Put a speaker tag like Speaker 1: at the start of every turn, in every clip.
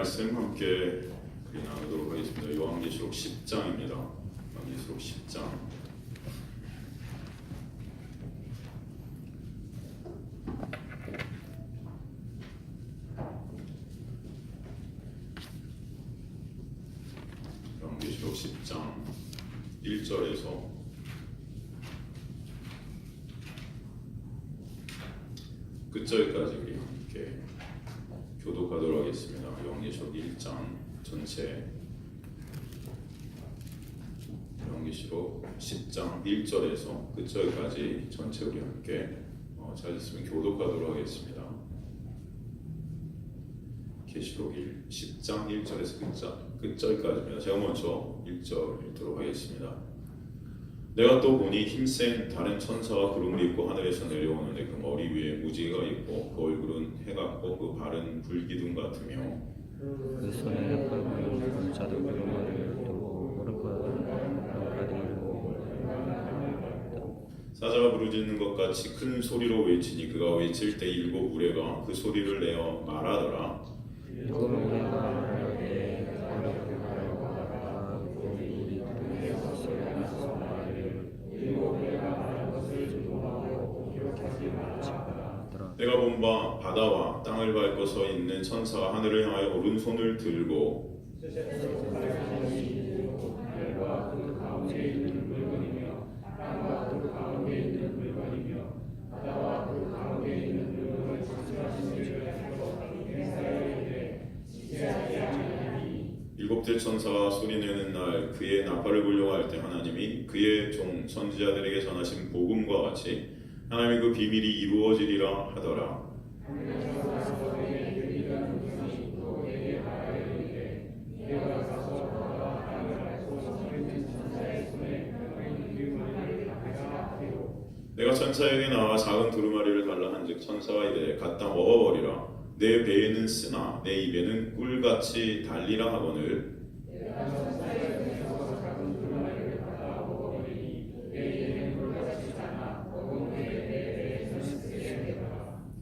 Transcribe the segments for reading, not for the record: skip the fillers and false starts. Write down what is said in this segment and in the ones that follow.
Speaker 1: 말씀 함께 나누도록 하겠습니다. 요한계시록 10장입니다. 요한계시록 10장. 요한계시록 10장 1절에서 끝절까지 우리 함께 교독하도록 하겠습니다. 요한계시록 1장 전체, 요한계시록 10장 1절에서 끝절까지 전체 우리 함께 찾았으면 교독하도록 하겠습니다. 계시록 10장 1절에서 끝절까지입니다. 제가 먼저 1절 읽도록 하겠습니다. 내가 또 보니 힘센 다른 천사가 구름을 입고 하늘에서 내려오는데 그 머리 위에 무지개가 있고 그 얼굴은 해 같고 그 발은 불기둥 같으며
Speaker 2: 그 손에 펄펄 자도 구름을 두고 오른팔을
Speaker 1: 사자가 부르짖는 것 같이 큰 소리로 외치니 그가 외칠 때 일곱 우레가 그 소리를 내어 말하더라.
Speaker 2: 일곱 우레가 말하되
Speaker 1: 내가 본 바 바다와 땅을 밟고 서 있는 천사가 하늘을 향하여 오른손을 들고 일곱째 천사가 소리내는 날 그의 나팔을 불려고 할 때 하나님이 그의 종 선지자들에게 전하신 복음과 같이 하나님의 그 비밀이 이루어지리라 하더라. 내가 천사에게 나와 작은 두루마리를 달라 한즉 천사가 이르되 갖다 먹어버리라. 내 배에는 쓰나 내 입에는 꿀같이 달리라 하거늘.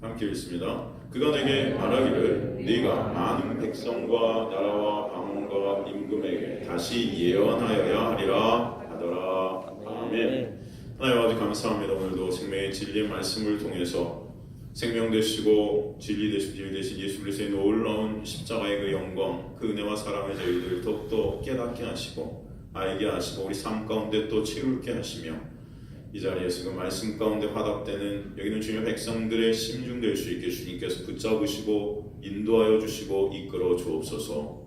Speaker 1: 함께 읽습니다. 그가 내게 말하기를 네가 많은 백성과 나라와 방언과 임금에게 다시 예언하여야 하리라 하더라. 아멘. 하나님 아버지 감사합니다. 오늘도 생명의 진리의 말씀을 통해서 생명 되시고 진리 되시고 길 되신 예수 그리스도의 놀라운 십자가의 그 영광, 그 은혜와 사랑을 저희들 더욱더 깨닫게 하시고 알게 하시고 우리 삶 가운데 또 채울게 하시며 이 자리에서 그 말씀 가운데 화답되는 여기는 주님의 백성들의 심중될 수 있게 주님께서 붙잡으시고 인도하여 주시고 이끌어 주옵소서.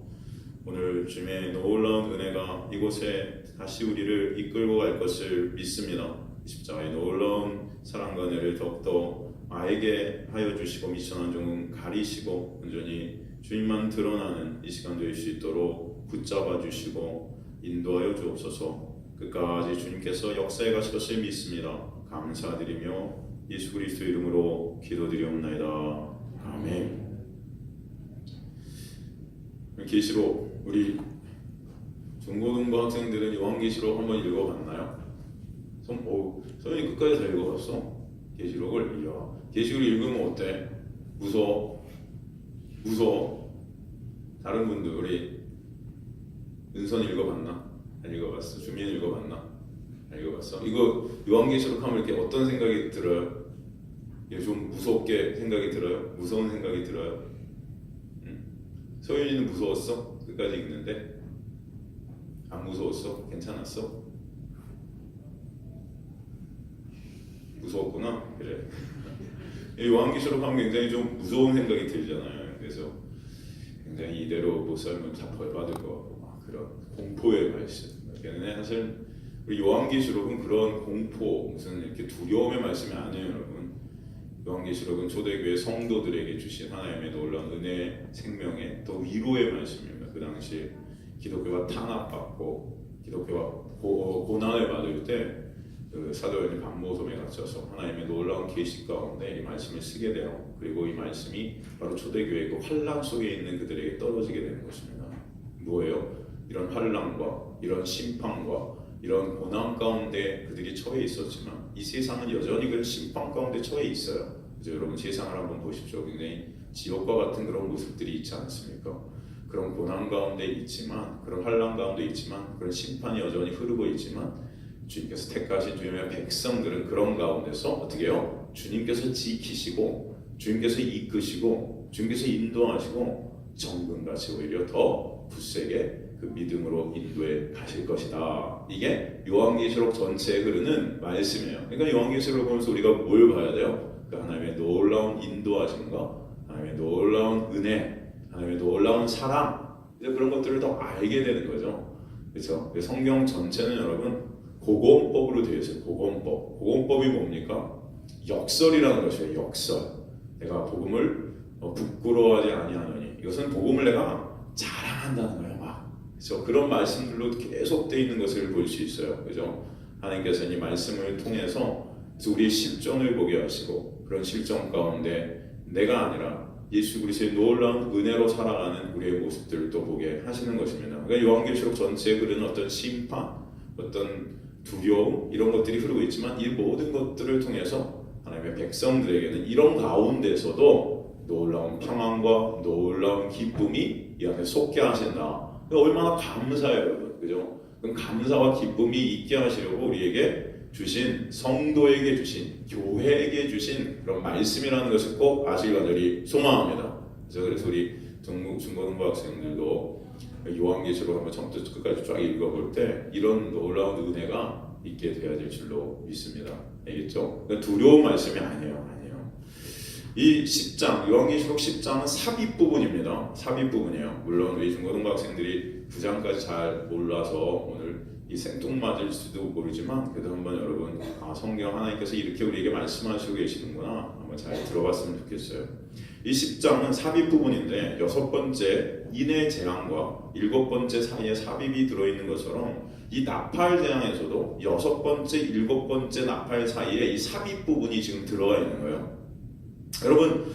Speaker 1: 오늘 주님의 놀라운 은혜가 이곳에 다시 우리를 이끌고 갈 것을 믿습니다. 십자가의 놀라운 사랑과 은혜를 더욱더 알게 하여 주시고 미천한 종은 가리시고 온전히 주님만 드러나는 이 시간 될 수 있도록 붙잡아 주시고 인도하여 주옵소서. 끝까지 주님께서 역사에 가실 것을 믿습니다. 감사드리며 예수 그리스도 이름으로 기도드리옵나이다. 아멘. 계시록 우리 중고등부 학생들은 요한계시록 한번 읽어봤나요? 선생님 끝까지 다 읽어봤어? 계시록을? 이야, 계시록을 읽으면 어때? 무서워? 다른 분들 우리 은선 읽어봤나? 안 읽어봤어? 주민 읽어봤나? 안 읽어봤어? 이거 요한계시록 하면 이렇게 어떤 생각이 들어요? 이게 좀 무섭게 생각이 들어요? 무서운 생각이 들어요? 소윤이는 무서웠어? 끝까지 읽는데? 안 무서웠어? 괜찮았어? 무서웠구나? 그래. 요한계시록 하면 굉장히 좀 무서운 생각이 들잖아요. 그래서 굉장히 이대로 못 살면 다 벌받을 것 같고 막 그런 공포의 말씀. 그러니까 사실 우리 요한계시록은 그런 공포, 무슨 이렇게 두려움의 말씀이 아니에요, 여러분. 요한계시록은 초대교회 성도들에게 주신 하나님의 놀라운 은혜, 생명의 또 위로의 말씀입니다. 그 당시 기독교가 탄압받고 기독교가 고난을 받을 때 그 사도 요한이 반모섬에 갇혀서 하나님의 놀라운 계시 가운데 이 말씀을 쓰게 되어 그리고 이 말씀이 바로 초대교회의 그 환란 속에 있는 그들에게 떨어지게 되는 것입니다. 뭐예요? 이런 환란과 이런 심판과 이런 고난 가운데 그들이 처해 있었지만 이 세상은 여전히 그 심판 가운데 처해 있어요. 그래서 여러분 세상을 한번 보십시오. 굉장히 지옥과 같은 그런 모습들이 있지 않습니까? 그런 고난 가운데 있지만, 그런 환난 가운데 있지만, 그런 심판이 여전히 흐르고 있지만, 주님께서 택하신 주님의 백성들은 그런 가운데서 어떻게 해요? 주님께서 지키시고, 주님께서 이끄시고, 주님께서 인도하시고, 정금같이 오히려 더 굳세게 그 믿음으로 인도해 가실 것이다. 이게 요한계시록 전체에 흐르는 말씀이에요. 그러니까 요한계시록을 보면서 우리가 뭘 봐야 돼요? 그 하나님의 놀라운 인도하심과 하나님의 놀라운 은혜, 하나님의 놀라운 사랑, 그런 것들을 더 알게 되는 거죠. 그렇죠? 성경 전체는 여러분 고공법으로 되어 있어요. 고공법. 고공법이 뭡니까? 역설이라는 것이에요. 역설. 내가 복음을 부끄러워하지 아니하노니. 이것은 복음을 내가 자랑한다는 거예요. 막. 그래서 그런 말씀들로 계속 되어 있는 것을 볼 수 있어요. 그죠? 하나님께서 이 말씀을 통해서 우리의 실존을 보게 하시고, 그런 실존 가운데 내가 아니라 예수 그리스도의 놀라운 은혜로 살아가는 우리의 모습들을 또 보게 하시는 것입니다. 그러니까 요한계시록 전체에 흐르는 어떤 심판, 어떤 두려움, 이런 것들이 흐르고 있지만, 이 모든 것들을 통해서 하나님의 백성들에게는 이런 가운데서도 놀라운 평안과 놀라운 기쁨이 이 안에 속게 하신다. 얼마나 감사해요, 여러분. 그죠? 그럼 감사와 기쁨이 있게 하시려고 우리에게 주신, 성도에게 주신, 교회에게 주신 그런 말씀이라는 것을 꼭 아시길 간절히 소망합니다. 그래서 우리 중고등부 학생들도 요한계시록 한번 처음부터 끝까지 쫙 읽어볼 때 이런 놀라운 은혜가 있게 되어야 될 줄로 믿습니다. 알겠죠? 두려운 말씀이 아니에요. 이 10장, 요한계시록 10장은 삽입 부분입니다. 삽입 부분이에요. 물론 우리 중고등부 학생들이 9장까지 잘 몰라서 오늘 이 생뚱맞을 수도 모르지만, 그래도 한번 여러분, 성경 하나님께서 이렇게 우리에게 말씀하시고 계시는구나 한번 잘 들어봤으면 좋겠어요. 이 10장은 삽입 부분인데, 6번째 인의 재앙과 7번째 사이에 삽입이 들어있는 것처럼, 이 나팔 재앙에서도 6번째, 7번째 나팔 사이에 이 삽입 부분이 지금 들어가 있는 거예요. 여러분,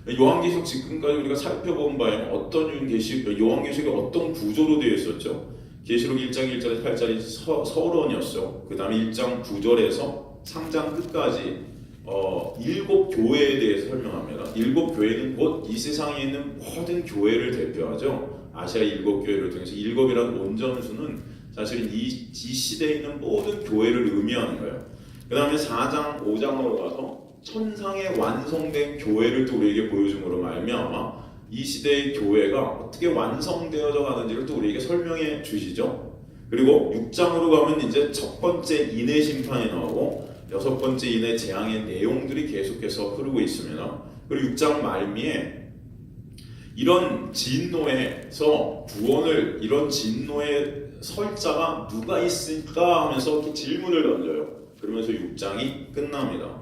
Speaker 1: 요한계시록 지금까지 우리가 살펴본 바에 어떤 요한계시록이 어떤 구조로 되어 있었죠? 계시록 1장 1절에서 8절이 서론이었죠. 그 다음에 1장 9절에서 3장 끝까지 7교회에 대해서 설명합니다. 7교회는 곧 이 세상에 있는 모든 교회를 대표하죠. 아시아 7교회를 통해서 7이라는 온전수는 사실은 이 시대에 있는 모든 교회를 의미하는 거예요. 그 다음에 4장 5장으로 가서 천상에 완성된 교회를 또 우리에게 보여줌으로 말미암아 이 시대의 교회가 어떻게 완성되어져 가는지를 또 우리에게 설명해 주시죠. 그리고 6장으로 가면 이제 첫 번째 인의 심판이 나오고 6번째 인의 재앙의 내용들이 계속해서 흐르고 있습니다. 그리고 6장 말미에 이런 진노에서 구원을, 이런 진노의 설자가 누가 있을까 하면서 이렇게 질문을 던져요. 그러면서 6장이 끝납니다.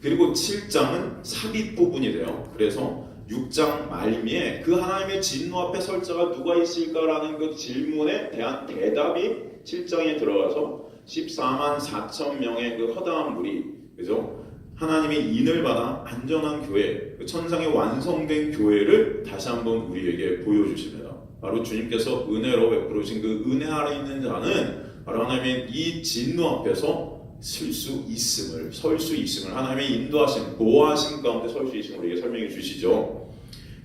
Speaker 1: 그리고 7장은 삽입 부분이 돼요. 그래서 6장 말미에 그 하나님의 진노 앞에 설자가 누가 있을까라는 그 질문에 대한 대답이 7장에 들어가서 14만 4천 명의 그 허다한 무리, 그죠? 하나님의 인을 받아 안전한 교회, 그 천상에 완성된 교회를 다시 한번 우리에게 보여주십니다. 바로 주님께서 은혜로 베풀어 주신 그 은혜 아래 있는 자는 바로 하나님의 이 진노 앞에서 설 수 있음을 하나님의 인도하심, 보호하심 가운데 설 수 있음을 우리에게 설명해 주시죠.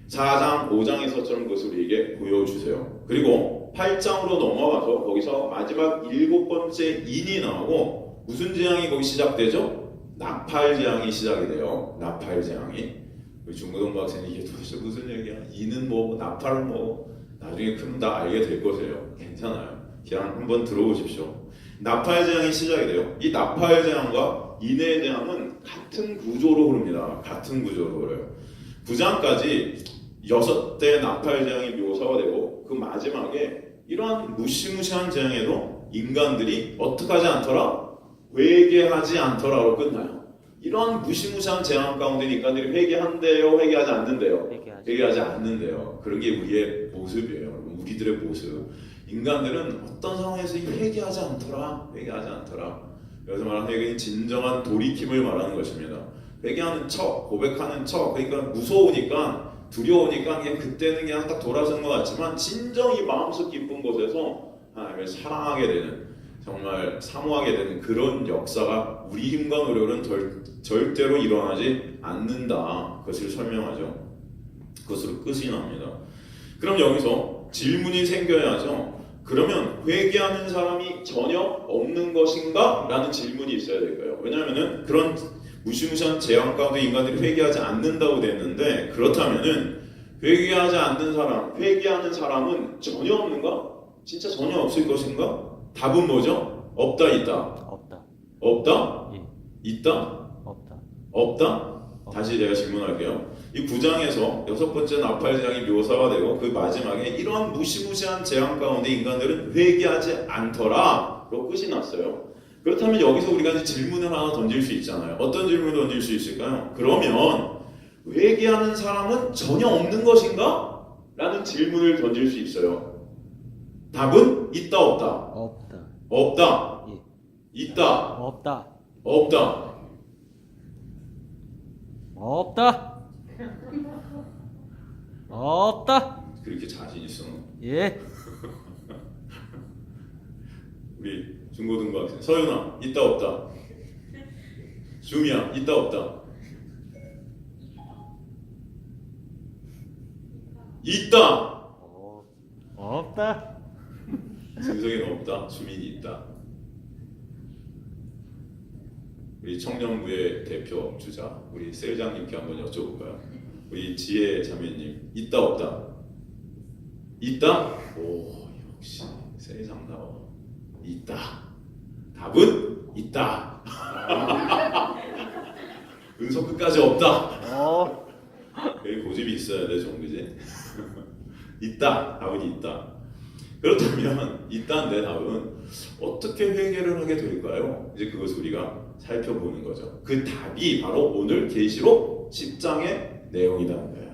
Speaker 1: 4장, 5장에서처럼 그것을 우리에게 보여주세요. 그리고 8장으로 넘어가서 거기서 마지막 7번째 인이 나오고 무슨 재앙이 거기 시작되죠? 나팔 재앙이 시작이 돼요. 나팔 재앙이. 우리 중고등부 학생이 이게 도대체 무슨 얘기야? 인은 뭐, 나팔은 뭐, 나중에 크면 다 알게 될 거세요. 괜찮아요. 그냥 한번 들어보십시오. 나팔 재앙이 시작이 돼요. 이 나팔 재앙과 인의 재앙은 같은 구조로 흐릅니다. 같은 구조로 흐려요. 9장까지 6대 나팔 재앙이 묘사가 되고 그 마지막에 이러한 무시무시한 재앙에도 인간들이 어떻게 하지 않더라? 회개하지 않더라로 끝나요. 이런 무시무시한 재앙 가운데 인간들이 회개한대요? 회개하지 않는데요? 회개하지 않는데요. 그런 게 우리의 모습이에요. 우리들의 모습. 인간들은 어떤 상황에서 회개하지 않더라. 회개하지 않더라. 여기서 말하는 회개는 진정한 돌이킴을 말하는 것입니다. 회개하는 척, 고백하는 척, 그러니까 무서우니까, 두려우니까 그냥 그때는 그냥 딱 돌아서는 것 같지만 진정 이 마음속 깊은 곳에서 하나님을 사랑하게 되는, 정말 사모하게 되는 그런 역사가 우리 힘과 노력은 절대로 일어나지 않는다. 그것을 설명하죠. 그것으로 끝이 납니다. 그럼 여기서 질문이 생겨야죠. 그러면 회개하는 사람이 전혀 없는 것인가? 라는 질문이 있어야 될 거예요. 왜냐하면은 그런 무시무시한 재앙 가운데 인간들이 회개하지 않는다고 됐는데, 그렇다면은 회개하지 않는 사람, 회개하는 사람은 전혀 없는가? 진짜 전혀 없을 것인가? 답은 뭐죠? 없다, 있다.
Speaker 2: 없다.
Speaker 1: 없다?
Speaker 2: 예.
Speaker 1: 있다?
Speaker 2: 없다.
Speaker 1: 없다? 다시 제가 질문할게요. 이 9장에서 6번째 나팔 재앙이 묘사가 되고 그 마지막에 이러한 무시무시한 재앙 가운데 인간들은 회개하지 않더라로 끝이 났어요. 그렇다면 여기서 우리가 이제 질문을 하나 던질 수 있잖아요. 어떤 질문을 던질 수 있을까요? 그러면 회개하는 사람은 전혀 없는 것인가? 라는 질문을 던질 수 있어요. 답은 있다, 없다.
Speaker 2: 없다.
Speaker 1: 없다.
Speaker 2: 예.
Speaker 1: 있다.
Speaker 2: 없다.
Speaker 1: 없다.
Speaker 2: 없다. 없다.
Speaker 1: 그렇게 자신 있어.
Speaker 2: 예.
Speaker 1: 우리 중고등부학생 서윤아, 있다, 없다. 주미야, 있다, 없다. 있다.
Speaker 2: 없다.
Speaker 1: 증석이는 없다. 주민이 있다. 우리 청년부의 대표 주자 우리 셀장님께 한번 여쭤볼까요? 우리 지혜 자매님, 있다, 없다. 있다. 오, 역시 셀장다워. 있다. 답은 있다. 은서 끝까지 없다. 여기 고집이 있어야 돼, 좀 그지? 있다. 답은 있다. 그렇다면 있다인데 답은 어떻게 회개를 하게 될까요? 이제 그것을 우리가 살펴보는 거죠. 그 답이 바로 오늘 계시록 10장의 내용이라는 거예요.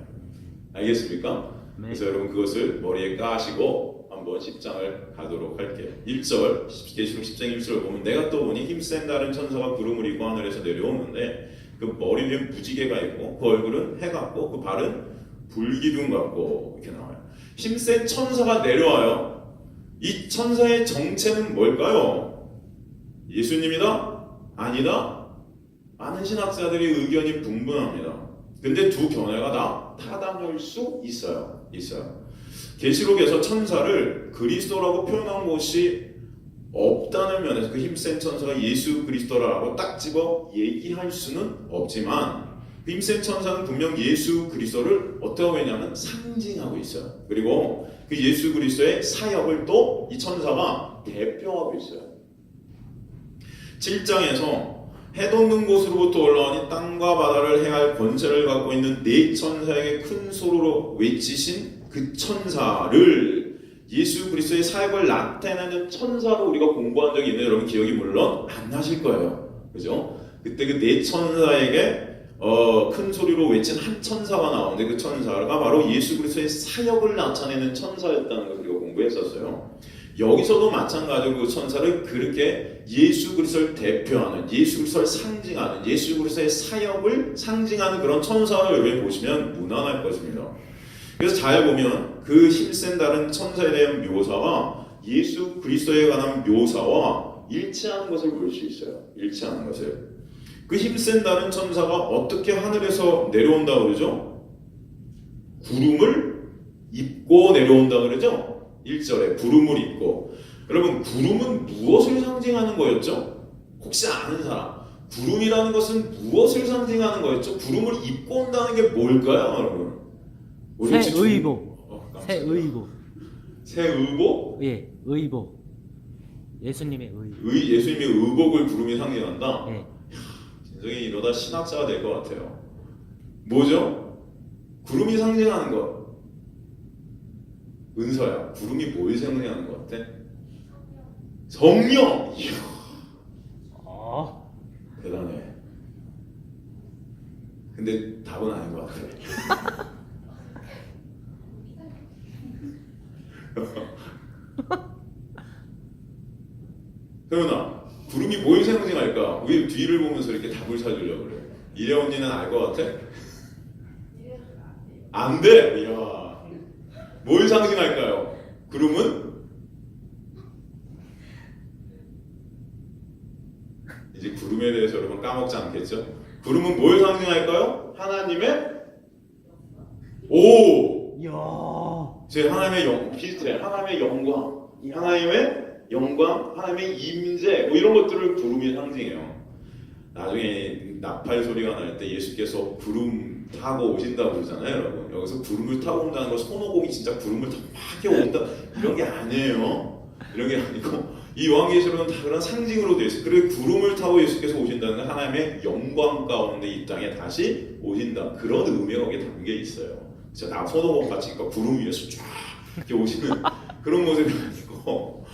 Speaker 1: 알겠습니까?
Speaker 2: 네.
Speaker 1: 그래서 여러분 그것을 머리에 까시고 한번 10장을 가도록 할게요. 1절 계시록 10장 1절을 보면 내가 또 보니 힘센 다른 천사가 구름을 입고 하늘에서 내려오는데 그 머리 위에 무지개가 있고 그 얼굴은 해 같고 그 발은 불기둥 같고 이렇게 나와요. 힘센 천사가 내려와요. 이 천사의 정체는 뭘까요? 예수님이다? 아니다? 많은 신학자들의 의견이 분분합니다. 근데 두 견해가 다 타당할 수 있어요. 계시록에서 천사를 그리스도라고 표현한 곳이 없다는 면에서 그 힘센 천사가 예수 그리스도라고 딱 집어 얘기할 수는 없지만 그 힘센 천사는 분명 예수 그리스도를 어떻게 하고 있냐면 상징하고 있어요. 그리고 그 예수 그리스도의 사역을 또 이 천사가 대표하고 있어요. 7장에서 해 돋는 곳으로부터 올라오니 땅과 바다를 해할 권세를 갖고 있는 네 천사에게 큰 소리로 외치신 그 천사를 예수 그리스도의 사역을 나타내는 천사로 우리가 공부한 적이 있는데 여러분 기억이 물론 안 나실 거예요. 그죠? 그때 그 네 천사에게 큰 소리로 외친 한 천사가 나오는데 그 천사가 바로 예수 그리스도의 사역을 나타내는 천사였다는 것을 우리가 공부했었어요. 여기서도 마찬가지로 그 천사를 그렇게 예수 그리스도를 대표하는, 예수 그리스도를 상징하는, 예수 그리스도의 사역을 상징하는 그런 천사를 여러분이 보시면 무난할 것입니다. 그래서 잘 보면 그 힘센 다른 천사에 대한 묘사와 예수 그리스도에 관한 묘사와 일치하는 것을 볼 수 있어요. 일치하는 것을. 그 힘센 다른 천사가 어떻게 하늘에서 내려온다 그러죠? 구름을 입고 내려온다 그러죠? 1절에 구름을 입고. 여러분 구름은 무엇을 상징하는 거였죠? 혹시 아는 사람? 구름이라는 것은 무엇을 상징하는 거였죠? 구름을 입고 온다는 게 뭘까요, 여러분?
Speaker 2: 새 의복. 새 의복.
Speaker 1: 새 의복?
Speaker 2: 예, 의복. 예수님의 의복.
Speaker 1: 예수님의 의복을 구름이 상징한다?
Speaker 2: 예.
Speaker 1: 진정이 이러다 신학자가 될 것 같아요. 뭐죠? 구름이 상징하는 것. 은서야, 구름이 뭘 상징하는 것 같아? 성령! 이야, 대단해. 근데 답은 아닌 것 같아. 태훈아, 구름이 뭘 상징할까? 왜 뒤를 보면서 이렇게 답을 찾으려고 그래? 이래 언니는 알 것 같아? 안 돼! 이야. 뭘 상징할까요? 구름은? 이제 구름에 대해서 여러분 까먹지 않겠죠? 구름은 뭘 상징할까요? 하나님의 오!
Speaker 2: 이야.
Speaker 1: 제 하나님의 비슷해. 하나님의 영광, 하나님의 임재, 뭐 이런 것들을 구름이 상징해요. 나중에 나팔 소리가 날 때 예수께서 구름 타고 오신다고 그러잖아요, 여러분. 여기서 구름을 타고 온다는 거 손오공이 진짜 구름을 타고 막 온다 이런 게 아니에요. 이런 게 아니고 이 요한계시록은 다 그런 상징으로 되어 있어요. 그리고 구름을 타고 예수께서 오신다는 건 하나님의 영광 가운데 이 땅에 다시 오신다. 그런 의미가 거기에 담겨 있어요. 진짜 나 손오공 같이 구름 위에서 쫙 이렇게 오시는 그런 모습이 아니고,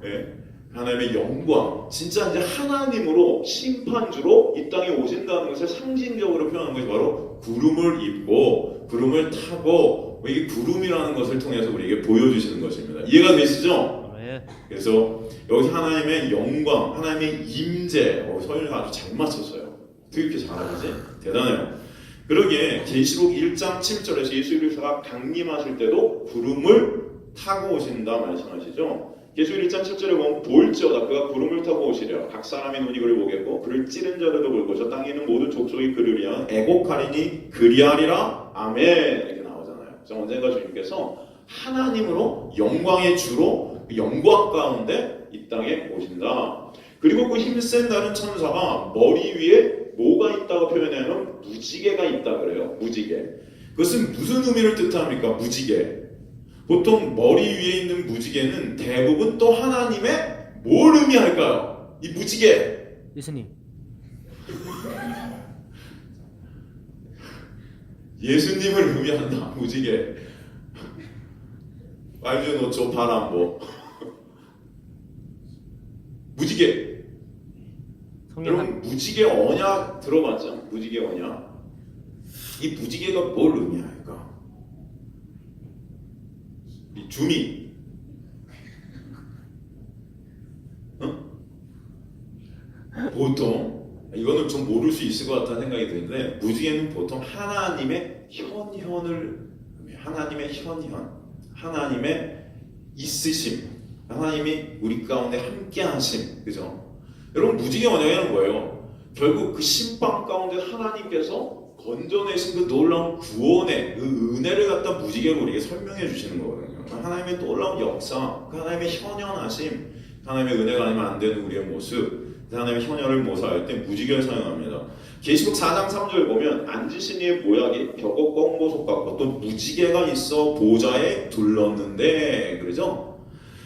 Speaker 1: 예? 하나님의 영광, 진짜 이제 하나님으로 심판주로 이 땅에 오신다는 것을 상징적으로 표현하는 것이 바로 구름을 입고 구름을 타고 이게 구름이라는 것을 통해서 우리에게 보여주시는 것입니다. 이해가 되시죠?
Speaker 2: 네.
Speaker 1: 그래서 여기서 하나님의 영광, 하나님의 임재, 서윤이가 아주 잘 맞췄어요. 어떻게 이렇게 잘하지? 대단해요. 그러기에 계시록 1장 7절에서 예수 그리스도가 강림하실 때도 구름을 타고 오신다 말씀하시죠. 계시록 1장 7절에 보면 볼지어다 그가 구름을 타고 오시려 각 사람의 눈이 그를 보겠고 그를 찌른 자들도 볼 것이요 땅에 있는 모든 족속이 그르리야 애곡하리니 그리하리라 아멘 이렇게 나오잖아요. 그래서 언젠가 주님께서 하나님으로 영광의 주로 영광 가운데 이 땅에 오신다. 그리고 그 힘센 다른 천사가 머리 위에 뭐가 있다고 표현하면 무지개가 있다 그래요. 무지개. 그것은 무슨 의미를 뜻합니까? 무지개. 보통 머리 위에 있는 무지개는 대부분 또 하나님의 뭘 의미할까요? 이 무지개.
Speaker 2: 예수님.
Speaker 1: 예수님을 의미한다. 무지개. 알죠? 저 바람보. 무지개. 여러분 무지개 언약 들어봤죠? 무지개 언약. 이 무지개가 뭘 의미할까? 이 주미. 보통 이거는 좀 모를 수 있을 것 같다는 생각이 드는데 무지개는 보통 하나님의 현현을 하나님의 현현, 하나님의 있으심, 하나님이 우리 가운데 함께하심, 그죠? 여러분 무지개 언약이란 뭐예요? 결국 그 심판 가운데 하나님께서 건져내신 그 놀라운 구원의 그 은혜를 갖다 무지개로 우리에게 설명해 주시는 거거든요. 하나님의 놀라운 역사, 그 하나님의 현현하심, 하나님의 은혜가 아니면 안 되는 우리의 모습, 그 하나님의 현현을 모사할 때 무지개를 사용합니다. 계시록 4장 3절 보면 앉으신 이의 모양이 벽옥 꽁보석 같고 또 무지개가 있어 보좌에 둘렀는데 그러죠?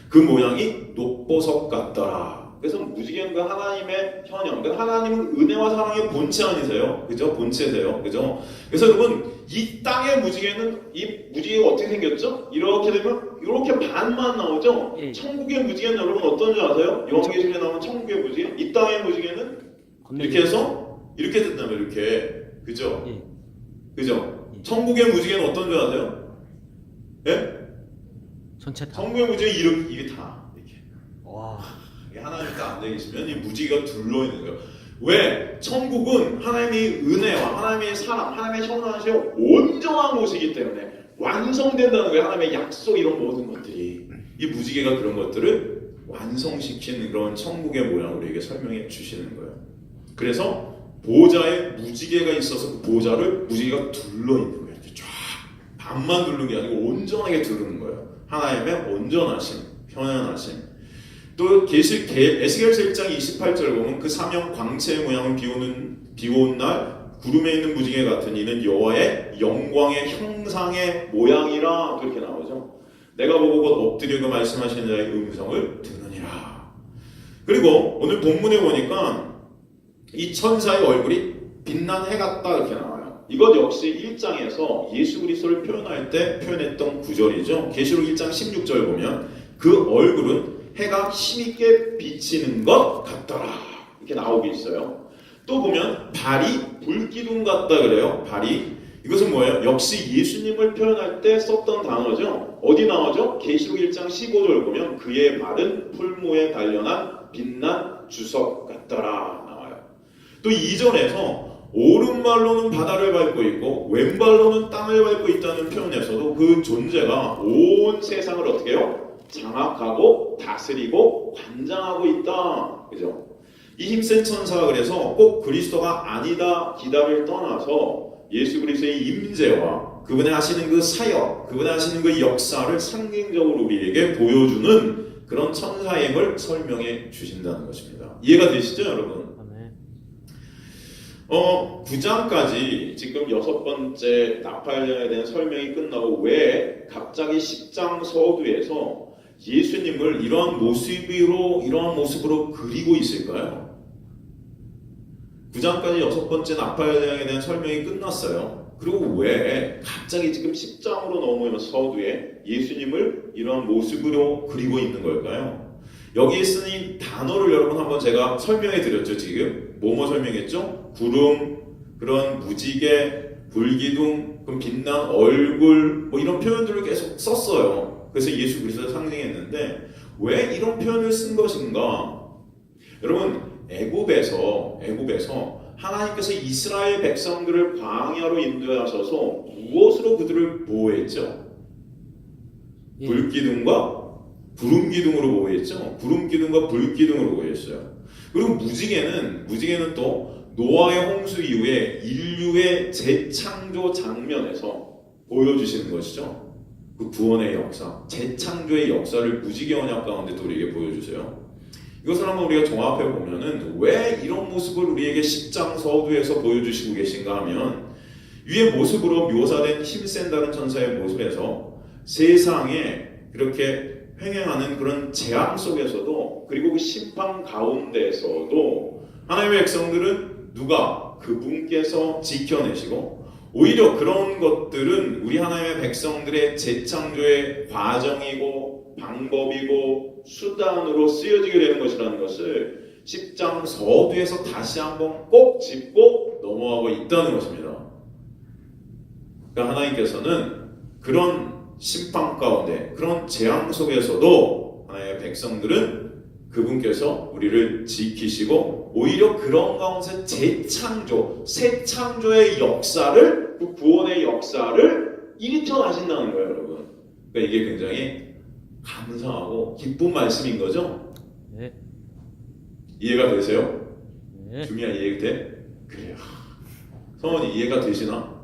Speaker 1: 그 모양이 녹보석 같더라. 그래서 무지개는 그 하나님의 현현, 그 하나님은 은혜와 사랑의 본체 아니세요? 그죠? 본체세요. 그죠? 그래서 여러분 이 땅의 무지개는 이 무지개가 어떻게 생겼죠? 이렇게 되면 이렇게 반만 나오죠?
Speaker 2: 예.
Speaker 1: 천국의 무지개는 여러분 어떤 줄 아세요? 요한계시록에 나오는 천국의 무지개? 이 땅의 무지개는 이렇게 해서 이렇게 된다면 이렇게 그죠?
Speaker 2: 예.
Speaker 1: 그죠?
Speaker 2: 예.
Speaker 1: 천국의 무지개는 어떤 줄 아세요? 예?
Speaker 2: 전체 다.
Speaker 1: 천국의 무지개 이렇게 이게 다 이렇게.
Speaker 2: 와.
Speaker 1: 하나님 딱 앉아 계시면 이 무지개가 둘러 있는 거예요. 왜? 천국은 하나님의 은혜와 하나님의 사랑, 하나님의 현황하시 온전한 곳이기 때문에 완성된다는 거예요. 하나님의 약속 이런 모든 것들이 이 무지개가 그런 것들을 완성시키는 그런 천국의 모양을 우리에게 설명해 주시는 거예요. 그래서 보좌에 무지개가 있어서 그 보좌를 무지개가 둘러 있는 거예요. 이렇게 쫙 반만 두르는 게 아니고 온전하게 두르는 거예요. 하나님의 온전하심, 현현하심. 또 에스겔서 1장 28절 보면 그 사명 광채의 모양은 비 오는 날 구름에 있는 무지개 같은 이는 여호와의 영광의 형상의 모양이라 그렇게 나오죠. 내가 보고 곧 엎드려 그 말씀하시는 자의 음성을 듣느니라. 그리고 오늘 본문에 보니까 이 천사의 얼굴이 빛난 해 같다 이렇게 나와요. 이것 역시 1장에서 예수 그리스도를 표현할 때 표현했던 구절이죠. 계시록 1장 16절 보면 그 얼굴은 해가 힘있게 비치는 것 같더라 이렇게 나오고 있어요. 또 보면 발이 불기둥 같다 그래요. 발이 이것은 뭐예요? 역시 예수님을 표현할 때 썼던 단어죠. 어디 나오죠? 계시록 1장 15절 보면 그의 발은 풀무에 단련한 빛난 주석 같더라 나와요. 또 2절에서 오른발로는 바다를 밟고 있고 왼발로는 땅을 밟고 있다는 표현에서도 그 존재가 온 세상을 어떻게 해요? 장악하고 다스리고 관장하고 있다. 그죠? 이 힘센 천사가 그래서 꼭 그리스도가 아니다 기다를 떠나서 예수 그리스도의 임재와 그분의 하시는 그 사역, 그분의 하시는 그 역사를 상징적으로 우리에게 보여주는 그런 천사임을 설명해 주신다는 것입니다. 이해가 되시죠, 여러분?
Speaker 2: 아멘.
Speaker 1: 9장까지 지금 6번째 나팔령에 대한 설명이 끝나고 왜 갑자기 10장 서두에서 예수님을 이러한 모습으로 그리고 있을까요? 9장까지 6번째 나팔령에 대한 설명이 끝났어요. 그리고 왜 갑자기 지금 10장으로 넘어오면서 서두에 예수님을 이러한 모습으로 그리고 있는 걸까요? 여기에 쓰인 단어를 여러분 한번 제가 설명해 드렸죠. 지금 뭐뭐 설명했죠? 구름, 그런 무지개, 불기둥, 그럼 빛난 얼굴, 뭐 이런 표현들을 계속 썼어요. 그래서 예수 그리스도를 상징했는데 왜 이런 표현을 쓴 것인가? 여러분, 애굽에서 하나님께서 이스라엘 백성들을 광야로 인도하셔서 무엇으로 그들을 보호했죠?
Speaker 2: 예.
Speaker 1: 불기둥과 구름기둥으로 보호했죠. 구름기둥과 불기둥으로 보호했어요. 그리고 무지개는 또 노아의 홍수 이후에 인류의 재창조 장면에서 보여주시는 것이죠. 그 구원의 역사, 재창조의 역사를 무지개 언약 가운데 또 우리에게 보여주세요. 이것을 한번 우리가 종합해 보면은 왜 이런 모습을 우리에게 10장 서두에서 보여주시고 계신가 하면 위의 모습으로 묘사된 힘센 다른 천사의 모습에서 세상에 그렇게 횡행하는 그런 재앙 속에서도 그리고 그 심판 가운데에서도 하나님의 백성들은 누가 그분께서 지켜내시고 오히려 그런 것들은 우리 하나님의 백성들의 재창조의 과정이고 방법이고 수단으로 쓰여지게 되는 것이라는 것을 10장 서두에서 다시 한번 꼭 짚고 넘어가고 있다는 것입니다. 그러니까 하나님께서는 그런 심판 가운데 그런 재앙 속에서도 하나님의 백성들은 그분께서 우리를 지키시고 오히려 그런 가운데 재창조, 새 창조의 역사를 그 구원의 역사를 일으켜 가신다는 거예요, 여러분. 그러니까 이게 굉장히 감사하고 기쁜 말씀인 거죠.
Speaker 2: 네.
Speaker 1: 이해가 되세요?
Speaker 2: 네.
Speaker 1: 중요한 이해가 돼? 그래요. 성원이 이해가 되시나?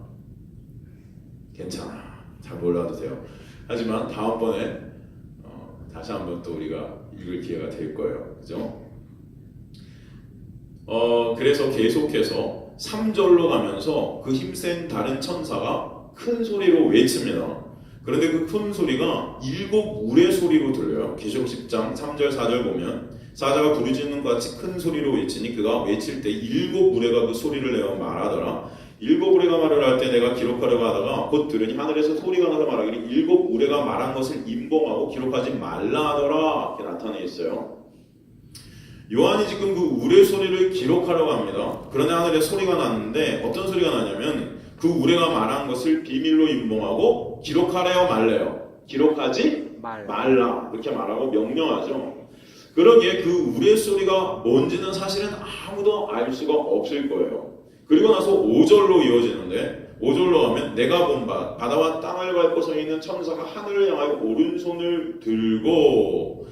Speaker 1: 괜찮아. 잘 몰라도 돼요. 하지만 다음번에 다시 한번 또 우리가 읽을 기회가 될 거예요. 그죠? 그래서 계속해서 3절로 가면서 그 힘센 다른 천사가 큰 소리로 외칩니다. 그런데 그 큰 소리가 7 울의 소리로 들려요. 계시록 10장 3절 4절 보면 사자가 부르짖는 것 같이 큰 소리로 외치니 그가 외칠 때 7 우레가 그 소리를 내어 말하더라. 7 우레가 말을 할 때 내가 기록하려고 하다가 곧 들으니 하늘에서 소리가 나서 말하기를 7 우레가 말한 것을 임봉하고 기록하지 말라 하더라. 이렇게 나타내 있어요. 요한이 지금 그 우레 소리를 기록하려고 합니다. 그런데 하늘에 소리가 났는데 어떤 소리가 나냐면 그 우레가 말한 것을 비밀로 임봉하고 기록하래요 말래요? 기록하지 말라 이렇게 말하고 명령하죠. 그러기에 그 우레 소리가 뭔지는 사실은 아무도 알 수가 없을 거예요. 그리고 나서 5절로 이어지는데 5절로 가면 내가 본 바다와 땅을 밟고 서 있는 천사가 하늘을 향하여 오른손을 들고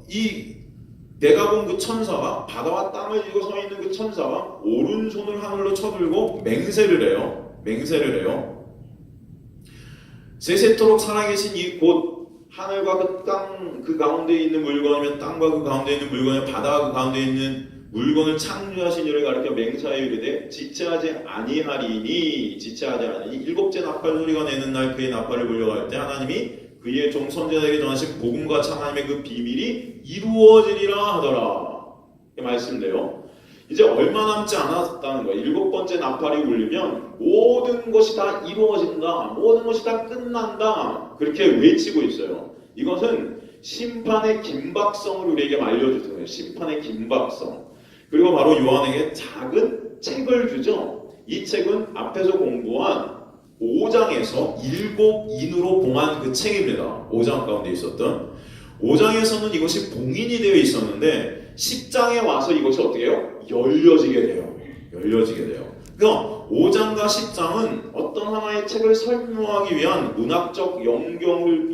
Speaker 1: 이 내가 본 그 천사가 바다와 땅을 들고 서 있는 그 천사가 오른손을 하늘로 쳐들고 맹세를 해요. 세세토록 살아계신 이 곧 하늘과 그 땅 그 가운데 있는 물건이면 땅과 그 가운데 있는 물건이면 바다와 그 가운데 있는 물건을 창조하신 이를 가리켜 맹세하여 이르되 지체하지 아니하리니 7째 나팔 소리가 내는 날 그의 나팔을 불려갈 때 하나님이 그의 종 선지자에게 전하신 복음과 참 하나님의 그 비밀이 이루어지리라 하더라. 이 말씀인데요. 이제 얼마 남지 않았다는 거예요. 7번째 나팔이 울리면 모든 것이 다 이루어진다. 모든 것이 다 끝난다. 그렇게 외치고 있어요. 이것은 심판의 긴박성을 우리에게 알려주는 거예요. 심판의 긴박성. 그리고 바로 요한에게 작은 책을 주죠. 이 책은 앞에서 공부한 5장에서 7인으로 봉한 그 책입니다. 5장 가운데 있었던 5장에서는 이것이 봉인이 되어 있었는데 10장에 와서 이것이 어떻게 해요? 열려지게 돼요. 그러니까 5장과 10장은 어떤 하나의 책을 설명하기 위한 문학적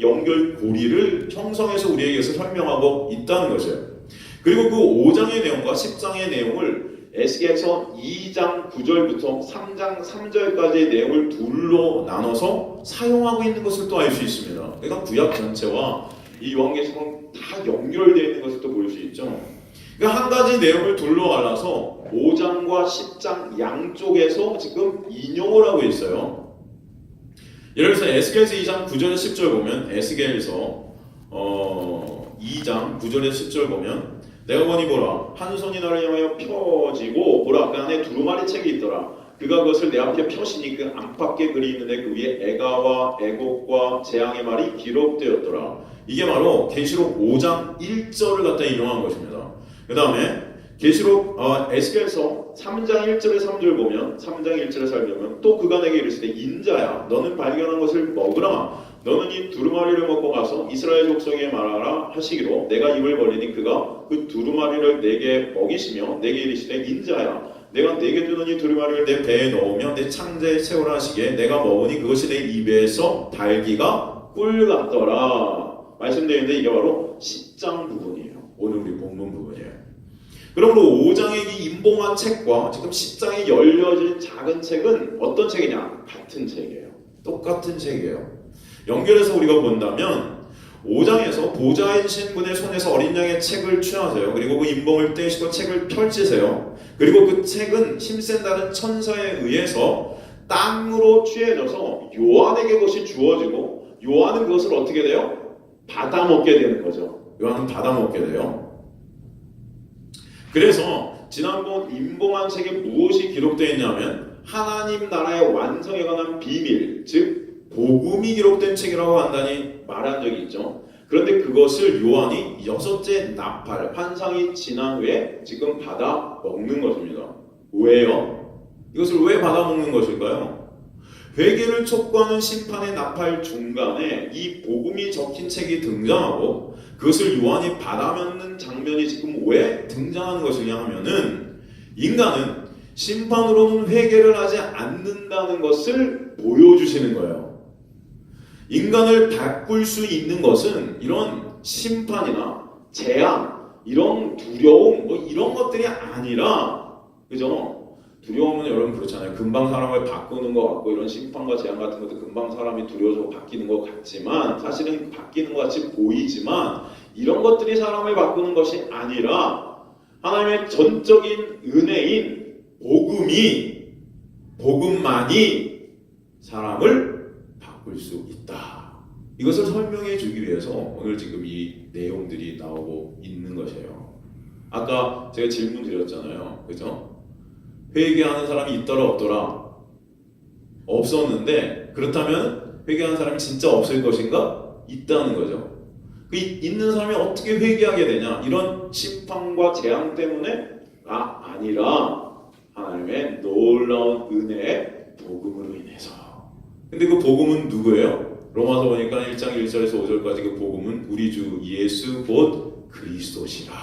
Speaker 1: 연결고리를 형성해서 우리에게서 설명하고 있다는 것이에요. 그리고 그 5장의 내용과 10장의 내용을 에스겔서 2장 9절부터 3장 3절까지의 내용을 둘로 나눠서 사용하고 있는 것을 또 알 수 있습니다. 그러니까 구약 전체와 이 요한계시록은 다 연결되어 있는 것을 또 볼 수 있죠. 그러니까 한 가지 내용을 둘로 갈라서 5장과 10장 양쪽에서 지금 인용을 하고 있어요. 예를 들어서 에스겔서 2장 9절에 10절 보면 에스겔서 2장 9절에 10절 보면 내가 보니 보라 한 손이 나를 향하여 펴지고 보라 그 안에 두루마리 책이 있더라. 그가 그것을 내 앞에 펴시니 그 안팎에 글이 있는데 그 위에 애가와 애곡과 재앙의 말이 기록되었더라. 이게 바로 계시록 5장 1절을 갖다 인용한 것입니다. 그 다음에 계시록 에스겔서 3장 1절에 3절 보면 3장 1절에 살펴보면 또 그가 내게 이르시되 인자야 너는 발견한 것을 먹으라. 너는 이 두루마리를 먹고 가서 이스라엘 족속에 말하라 하시기로 내가 입을 벌리니 그가 그 두루마리를 내게 먹이시며 내게 이르시되 인자야 내가 내게 주는 이 두루마리를 내 배에 넣으며 내 창자에 채우라 하시기에 내가 먹으니 그것이 내 입에서 달기가 꿀 같더라. 말씀드리는데 이게 바로 10장 부분이에요. 오늘 우리 본문 부분이에요. 그러므로 5장의 이 임봉한 책과 지금 10장에 열려진 작은 책은 어떤 책이냐? 같은 책이에요. 똑같은 책이에요. 연결해서 우리가 본다면 5장에서 보좌이신 분의 손에서 어린 양의 책을 취하세요. 그리고 그 임봉을 떼시고 책을 펼치세요. 그리고 그 책은 힘센 다른 천사에 의해서 땅으로 취해져서 요한에게 그것이 주어지고 요한은 그것을 어떻게 돼요? 받아먹게 되는 거죠. 요한은 받아먹게 돼요. 그래서 지난번 임봉한 책에 무엇이 기록되어 있냐면 하나님 나라의 완성에 관한 비밀, 즉 복음이 기록된 책이라고 간단히 말한 적이 있죠. 그런데 그것을 요한이 6째 나팔, 환상이 지난 후에 지금 받아 먹는 것입니다. 왜요? 이것을 왜 받아 먹는 것일까요? 회개를 촉구하는 심판의 나팔 중간에 이 복음이 적힌 책이 등장하고 그것을 요한이 받아 먹는 장면이 지금 왜 등장하는 것이냐 하면은 인간은 심판으로는 회개를 하지 않는다는 것을 보여주시는 거예요. 인간을 바꿀 수 있는 것은 이런 심판이나 재앙, 이런 두려움, 이런 것들이 아니라, 그죠? 두려움은 여러분 그렇잖아요. 금방 사람을 바꾸는 것 같고, 이런 심판과 재앙 같은 것도 금방 사람이 두려워서 바뀌는 것 같지만, 사실은 바뀌는 것 같이 보이지만, 이런 것들이 사람을 바꾸는 것이 아니라, 하나님의 전적인 은혜인 복음만이 사람을 바꿀 수 있다. 이것을 설명해 주기 위해서 오늘 지금 이 내용들이 나오고 있는 것이에요. 아까 제가 질문 드렸잖아요. 그죠? 회개하는 사람이 있더라 없더라? 없었는데 그렇다면 회개하는 사람이 진짜 없을 것인가? 있다는 거죠. 그 있는 사람이 어떻게 회개하게 되냐? 이런 심판과 재앙 때문에 아니라 하나님의 놀라운 은혜의 복음으로 인해서. 근데 그 복음은 누구예요? 로마서 보니까 1장 1절에서 5절까지 그 복음은 우리 주 예수 곧 그리스도시라.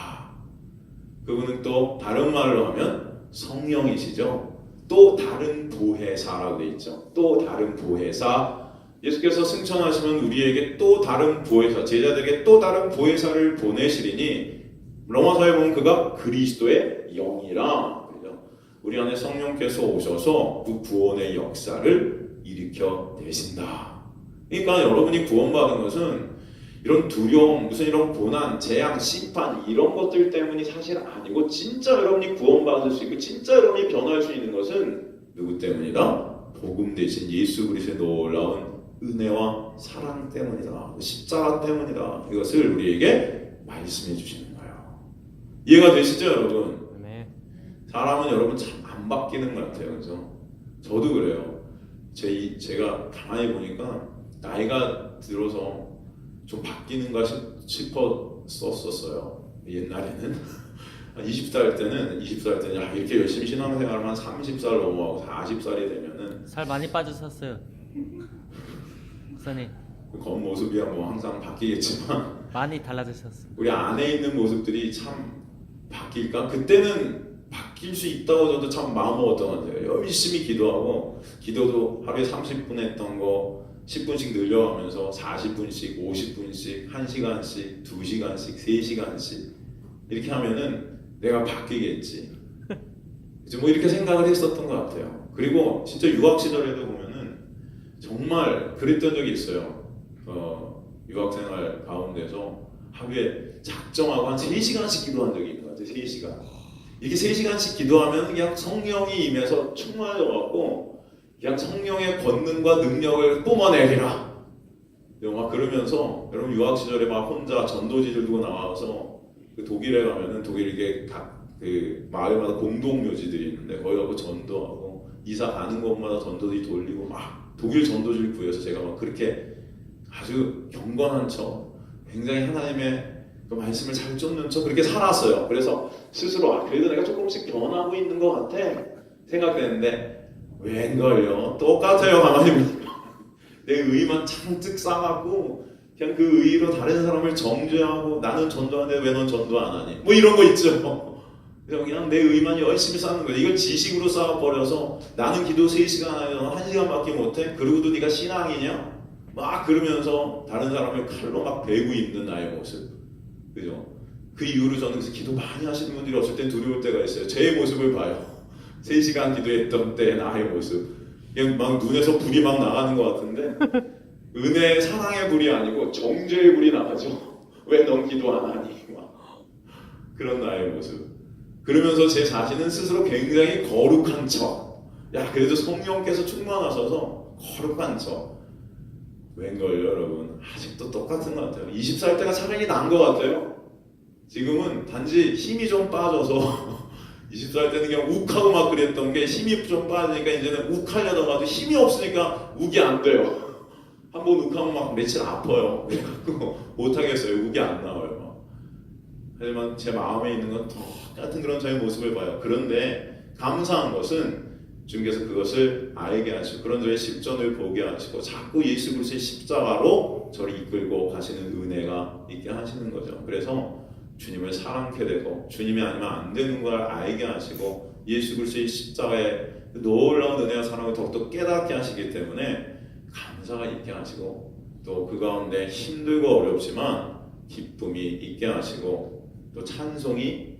Speaker 1: 그분은 또 다른 말로 하면 성령이시죠. 또 다른 보혜사라고 되어 있죠. 또 다른 보혜사. 예수께서 승천하시면 우리에게 또 다른 보혜사, 제자들에게 또 다른 보혜사를 보내시리니 로마서에 보면 그가 그리스도의 영이라. 우리 안에 성령께서 오셔서 그 구원의 역사를 일으켜 내신다. 그러니까 여러분이 구원받은 것은 이런 두려움, 무슨 이런 고난, 재앙, 심판 이런 것들 때문이 사실 아니고 진짜 여러분이 구원받을 수 있고 진짜 여러분이 변할 수 있는 것은 누구 때문이다? 복음 대신 예수 그리스도의 놀라운 은혜와 사랑 때문이다. 십자가 때문이다. 이것을 우리에게 말씀해 주시는 거예요. 이해가 되시죠, 여러분?
Speaker 2: 네.
Speaker 1: 사람은 여러분 참 안 바뀌는 것 같아요. 그죠? 저도 그래요. 제가 가만히 보니까 나이가 들어서 좀 바뀌는가 싶었었어요. 옛날에는 20살 때는 야, 이렇게 열심히 신앙생활을 한 30살 넘어가고 40살이 되면은
Speaker 2: 살 많이 빠지셨어요. 목사님
Speaker 1: 그 겉모습이야 뭐 항상 바뀌겠지만
Speaker 2: 많이 달라지셨어요.
Speaker 1: 우리 안에 있는 모습들이 참 바뀔까? 그때는 바뀔 수 있다고 저도 참 마음먹었던 것 같아요. 열심히 기도하고 기도도 하루에 30분 했던 거 10분씩 늘려가면서 40분씩, 50분씩, 1시간씩, 2시간씩, 3시간씩 이렇게 하면은 내가 바뀌겠지. 이제 뭐 이렇게 생각을 했었던 것 같아요. 그리고 진짜 유학 시절에도 보면은 정말 그랬던 적이 있어요. 유학생활 가운데서 하루에 작정하고 한 3시간씩 기도한 적이 있는 것 같아요. 3시간. 이렇게 3시간씩 기도하면 그냥 성령이 임해서 충만해져갖고 그냥 성령의 권능과 능력을 뿜어내리라. 막 그러면서 여러분 유학 시절에 막 혼자 전도지를 두고 나와서 그 독일에 가면은 독일 이게 각 그 마을마다 공동 묘지들이 있는데 거기 가고 전도하고 이사 가는 곳마다 전도지 돌리고 막 독일 전도지를 구해서 제가 막 그렇게 아주 경건한 척, 굉장히 하나님의 그 말씀을 잘 쫓는 척 그렇게 살았어요. 그래서 스스로 그래도 내가 조금씩 변하고 있는 것 같아 생각했는데 웬걸요? 똑같아요. 가만히 보니까 내 의만 잔뜩 쌓았고 그냥 그 의로 다른 사람을 정죄하고 나는 전도하는데 왜 넌 전도 안 하니? 뭐 이런 거 있죠. 그냥 내 의만 열심히 쌓는 거예요. 이걸 지식으로 쌓아버려서 나는 기도 3시간 하면 1시간밖에 못해? 그러고도 네가 신앙이냐? 막 그러면서 다른 사람을 칼로 막 베고 있는 나의 모습. 그죠? 그 이후로 저는 그래서 기도 많이 하시는 분들이 어쩔 땐 두려울 때가 있어요. 제 모습을 봐요. 3시간 기도했던 때 나의 모습. 그냥 막 눈에서 불이 막 나가는 것 같은데 은혜의 사랑의 불이 아니고 정죄의 불이 나가죠. 왜 넌 기도 안 하니? 막 그런 나의 모습. 그러면서 제 자신은 스스로 굉장히 거룩한 척. 야 그래도 성령께서 충만하셔서 거룩한 척. 웬걸요 여러분? 아직도 똑같은 것 같아요. 20살 때가 차라리 나은 것 같아요. 지금은 단지 힘이 좀 빠져서 20살 때는 그냥 욱하고 막 그랬던 게 힘이 좀 빠지니까 이제는 욱하려다 가도 힘이 없으니까 욱이 안 돼요. 한번 욱하면 막 며칠 아파요. 그래갖고 못하겠어요. 욱이 안 나와요. 하지만 제 마음에 있는 건 똑같은 그런 저의 모습을 봐요. 그런데 감사한 것은 주님께서 그것을 알게 하시고 그런 저의 십전을 보게 하시고 자꾸 예수 그리스도의 십자가로 저를 이끌고 가시는 은혜가 있게 하시는 거죠. 그래서 주님을 사랑케 되고 주님이 아니면 안 되는 걸 알게 하시고 예수 그리스도의 십자가의 놀라운 은혜와 사랑을 더욱더 깨닫게 하시기 때문에 감사가 있게 하시고 또 그 가운데 힘들고 어렵지만 기쁨이 있게 하시고 또 찬송이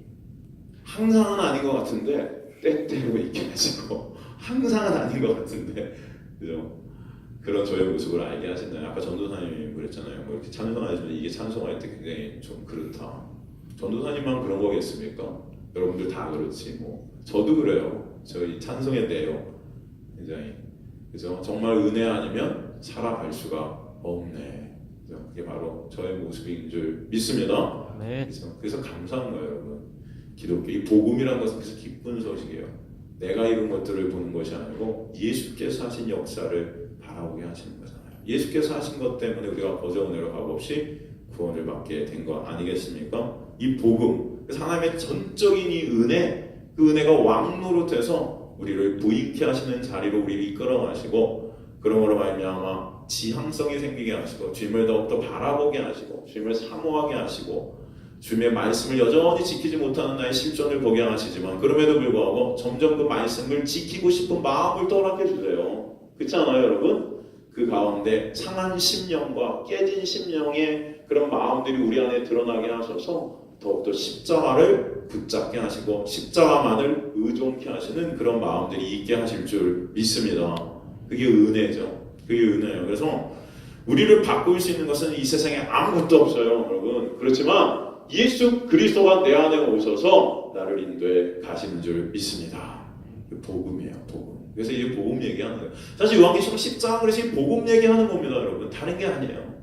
Speaker 1: 항상은 아닌 것 같은데 때때로 있게 하시고 항상은 아닌 것 같은데 그죠? 그런 저의 모습을 알게 하신다요. 아까 전도사님이 그랬잖아요. 뭐 이렇게 찬송하시면 이게 찬송할 때 굉장히 좀 그렇다. 전도사님만 그런 거겠습니까? 여러분들 다 그렇지 뭐 저도 그래요. 저희 찬송의 내용 굉장히 그죠? 정말 은혜 아니면 살아갈 수가 없네. 그죠? 그게 바로 저의 모습인 줄 믿습니다.
Speaker 2: 네.
Speaker 1: 그래서 감사한 거예요, 여러분. 기독교 이 복음이라는 것은 그래서 기쁜 소식이에요. 내가 이룬 것들을 보는 것이 아니고 예수께서 하신 역사를 바라보게 하시는 거잖아요. 예수께서 하신 것 때문에 우리가 거저 은혜로 값없이 구원을 받게 된 거 아니겠습니까? 이 복음, 그래서 하나님의 전적인 이 은혜, 그 은혜가 왕노릇해서 우리를 부익케 하시는 자리로 우리를 이끌어 가시고 그러므로 말미암아 지향성이 생기게 하시고 주님을 더욱더 바라보게 하시고 주님을 사모하게 하시고 주님의 말씀을 여전히 지키지 못하는 나의 실존을 보게 하시지만 그럼에도 불구하고 점점 그 말씀을 지키고 싶은 마음을 또 허락해 주세요. 그렇지 않아요 여러분? 그 가운데 상한 심령과 깨진 심령의 그런 마음들이 우리 안에 드러나게 하셔서 더욱더 십자가를 붙잡게 하시고 십자가만을 의존케 하시는 그런 마음들이 있게 하실 줄 믿습니다. 그게 은혜죠. 그게 은혜예요. 그래서 우리를 바꿀 수 있는 것은 이 세상에 아무것도 없어요 여러분. 그렇지만 예수 그리스도가 내 안에 오셔서 나를 인도해 가시는 줄 믿습니다. 복음이에요, 복음. 그래서 이 복음 얘기하는 거예요. 사실 요한계시록 10장 그래서 이 복음 얘기하는 겁니다, 여러분. 다른 게 아니에요.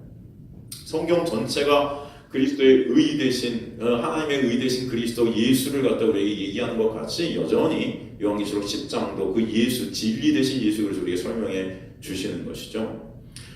Speaker 1: 성경 전체가 그리스도의 의 대신 하나님의 의 대신 그리스도 예수를 갖다 우리에게 얘기하는 것 같이 여전히 요한계시록 10장도 그 예수 진리 대신 예수 그리스도 우리에게 설명해 주시는 것이죠.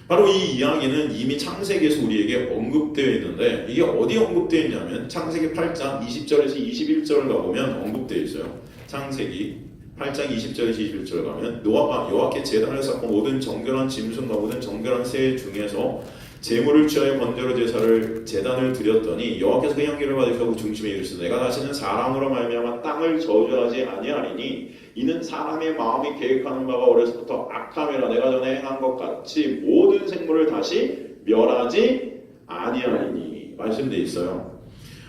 Speaker 1: 바로 이 이야기는 이미 창세기에서 우리에게 언급되어 있는데 이게 어디 언급되어 있냐면 창세기 8장 20절에서 21절을 가보면 언급되어 있어요. 창세기 8장 20절에서 21절 가면 노아가 여호와께 제단을 쌓고 모든 정결한 짐승과 모든 정결한 새 중에서 제물을 취하여 번제로 제사를 제단을 드렸더니 여호와께서 그 향기를 받으시고 그 중심에 이르시되 내가 다시는 사람으로 말미암아 땅을 저주하지 아니하리니 이는 사람의 마음이 계획하는 바가 어려서부터 악함이라 내가 전에 행한 것 같이 모든 생물을 다시 멸하지 아니하리니 말씀되어 있어요.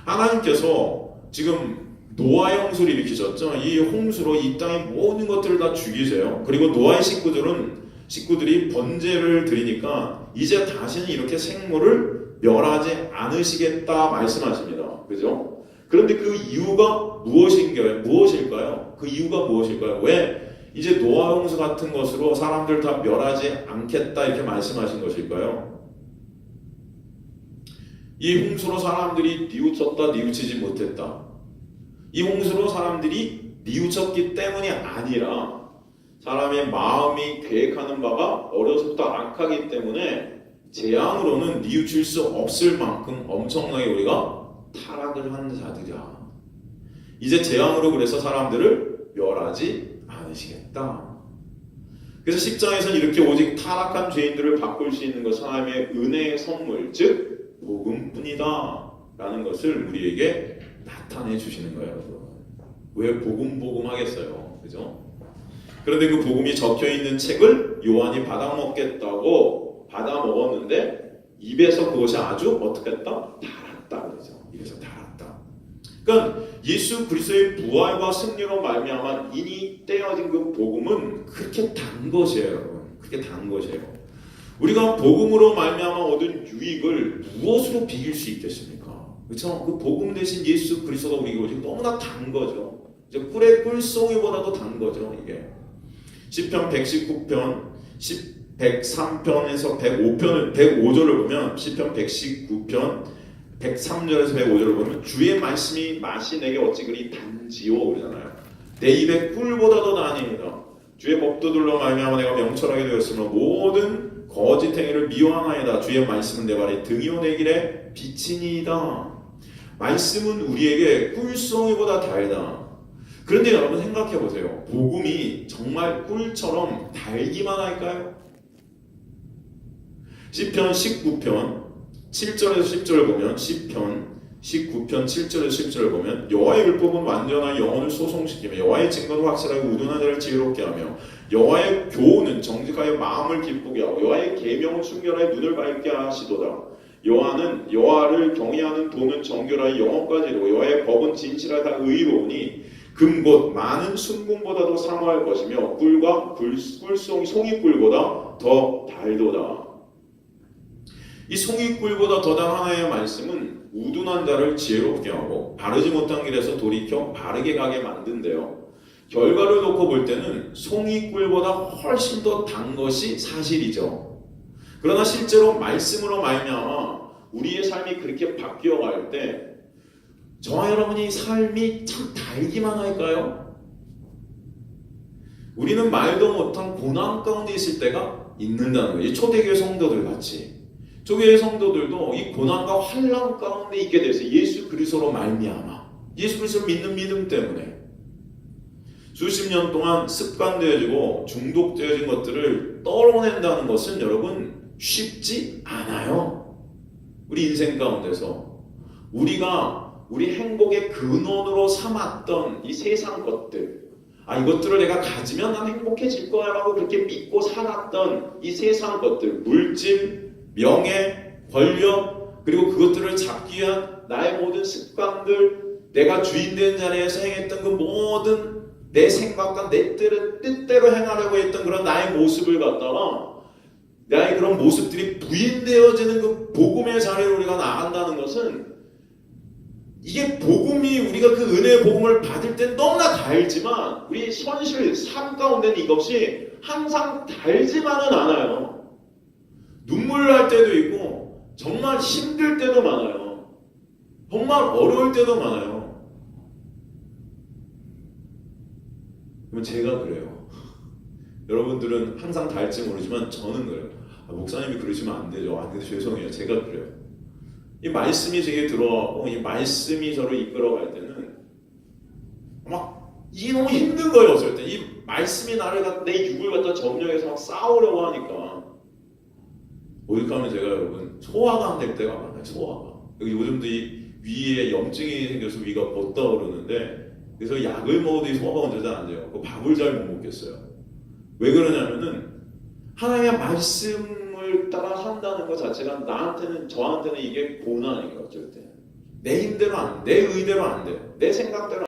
Speaker 1: 하나님께서 지금 노아의 홍수를 일으키셨죠. 이 홍수로 이 땅의 모든 것들을 다 죽이세요. 그리고 노아의 식구들이 번제를 드리니까 이제 다시는 이렇게 생물을 멸하지 않으시겠다 말씀하십니다. 그죠? 그런데 그 이유가 무엇일까요? 그 이유가 무엇일까요? 왜 이제 노아 홍수 같은 것으로 사람들 다 멸하지 않겠다 이렇게 말씀하신 것일까요? 이 홍수로 사람들이 뉘우쳤다 뉘우치지 못했다. 이 홍수로 사람들이 뉘우쳤기 때문이 아니라 사람의 마음이 계획하는 바가 어려서부터 악하기 때문에 재앙으로는 뉘우칠 수 없을 만큼 엄청나게 우리가 타락을 한 자들이야. 이제 재앙으로 그래서 사람들을 멸하지 않으시겠다. 그래서 10장에서는 이렇게 오직 타락한 죄인들을 바꿀 수 있는 것은 하나님의 은혜의 선물, 즉 복음뿐이다 라는 것을 우리에게 나타내 주시는 거예요. 여러분. 왜 복음 하겠어요? 그죠? 그런데 그 복음이 적혀있는 책을 요한이 받아먹겠다고 받아먹었는데 입에서 그것이 아주 어떻게 했다? 달았다 그러죠. 입에서 달았다. 그러니까 예수 그리스도의 부활과 승리로 말미암아 이니 떼어진 그 복음은 그렇게 단 것이에요. 여러분. 그렇게 단 것이에요. 우리가 복음으로 말미암아 얻은 유익을 무엇으로 비길 수 있겠습니까? 그렇죠? 그 복음 대신 예수 그리스도가 우리에게 오직 너무나 단 거죠. 이제 꿀의 꿀송이보다도 단 거죠. 이게 시편 119편 103편에서 105절을 보면 시편 119편 103절에서 105절을 보면 주의 말씀이 맛이 내게 어찌 그리 단지요 그러잖아요. 내 입에 꿀보다도 나니이다. 주의 법도들로 말미암아 내가 명철하게 되었으므로 모든 거짓 행위를 미워하나이다. 주의 말씀은 내 발에 등이요 내 길에 빛이니이다. 말씀은 우리에게 꿀송이보다 달다. 그런데 여러분 생각해 보세요. 복음이 정말 꿀처럼 달기만 할까요? 시편 19편 7절에서 10절을 보면 시편 19편 7절에서 10절을 보면 여호와의 율법은 완전한 영혼을 소송시키며 여호와의 증거는 확실하게 우둔한 자를 지혜롭게 하며 여호와의 교훈은 정직하여 마음을 기쁘게 하고 여호와의 계명은 순결하여 눈을 밝게 하시도다. 여호와를 경외하는 돈은 정결하여 영혼까지 이루고 여호와의 법은 진실하다 의로우니 금곧 많은 순금보다도 사모할 것이며 꿀과 송이꿀보다 더 달도다. 이 송이꿀보다 더 단 하나의 말씀은 우둔한 자를 지혜롭게 하고 바르지 못한 길에서 돌이켜 바르게 가게 만든대요. 결과를 놓고 볼 때는 송이꿀보다 훨씬 더 단 것이 사실이죠. 그러나 실제로 말씀으로 말미암아 우리의 삶이 그렇게 바뀌어갈 때 저와 여러분이 삶이 참 달기만 할까요? 우리는 말도 못한 고난 가운데 있을 때가 있는다는 거예요. 초대교회 성도들 같이. 초대교회 성도들도 이 고난과 환난 가운데 있게 돼서 예수 그리스도로 말미암아 예수 그리스도를 믿는 믿음 때문에 수십 년 동안 습관되어지고 중독되어진 것들을 떨어낸다는 것은 여러분 쉽지 않아요. 우리 인생 가운데서 우리 행복의 근원으로 삼았던 이 세상 것들, 이것들을 내가 가지면 난 행복해질 거야 라고 그렇게 믿고 살았던 이 세상 것들, 물질, 명예, 권력, 그리고 그것들을 잡기 위한 나의 모든 습관들, 내가 주인된 자리에서 행했던 그 모든 내 생각과 내 뜻대로 행하려고 했던 그런 나의 모습을 갖다가 나의 그런 모습들이 부인되어지는 그 복음의 자리로 우리가 나간다는 것은 이게 복음이 우리가 그 은혜의 복음을 받을 때 너무나 달지만 우리 현실 삶 가운데는 이것이 항상 달지만은 않아요. 눈물 날 때도 있고 정말 힘들 때도 많아요. 정말 어려울 때도 많아요. 그러면 제가 그래요. 여러분들은 항상 달지 모르지만 저는 그래요. 목사님이 그러시면 안 되죠. 안 돼도 죄송해요. 제가 그래요. 이 말씀이 제게 들어와고 이 말씀이 저를 이끌어갈 때는 막 이게 너무 힘든 거예요. 어쩔 때 이 말씀이 나를 내 육을 갖다 점령해서 막 싸우려고 하니까 오죽하면 제가 여러분 소화가 안 될 때가 많아요. 소화가 여기 요즘도 이 위에 염증이 생겨서 위가 뻗다 그러는데 그래서 약을 먹어도 이 소화가 언제 잘 안 돼요. 밥을 잘 못 먹겠어요. 왜 그러냐면은 하나님의 말씀을 따라 산다는 것 자체가 저한테는 이게 고난이에요. 어쩔 때 내 힘대로 내 의대로 안 돼. 내 생각대로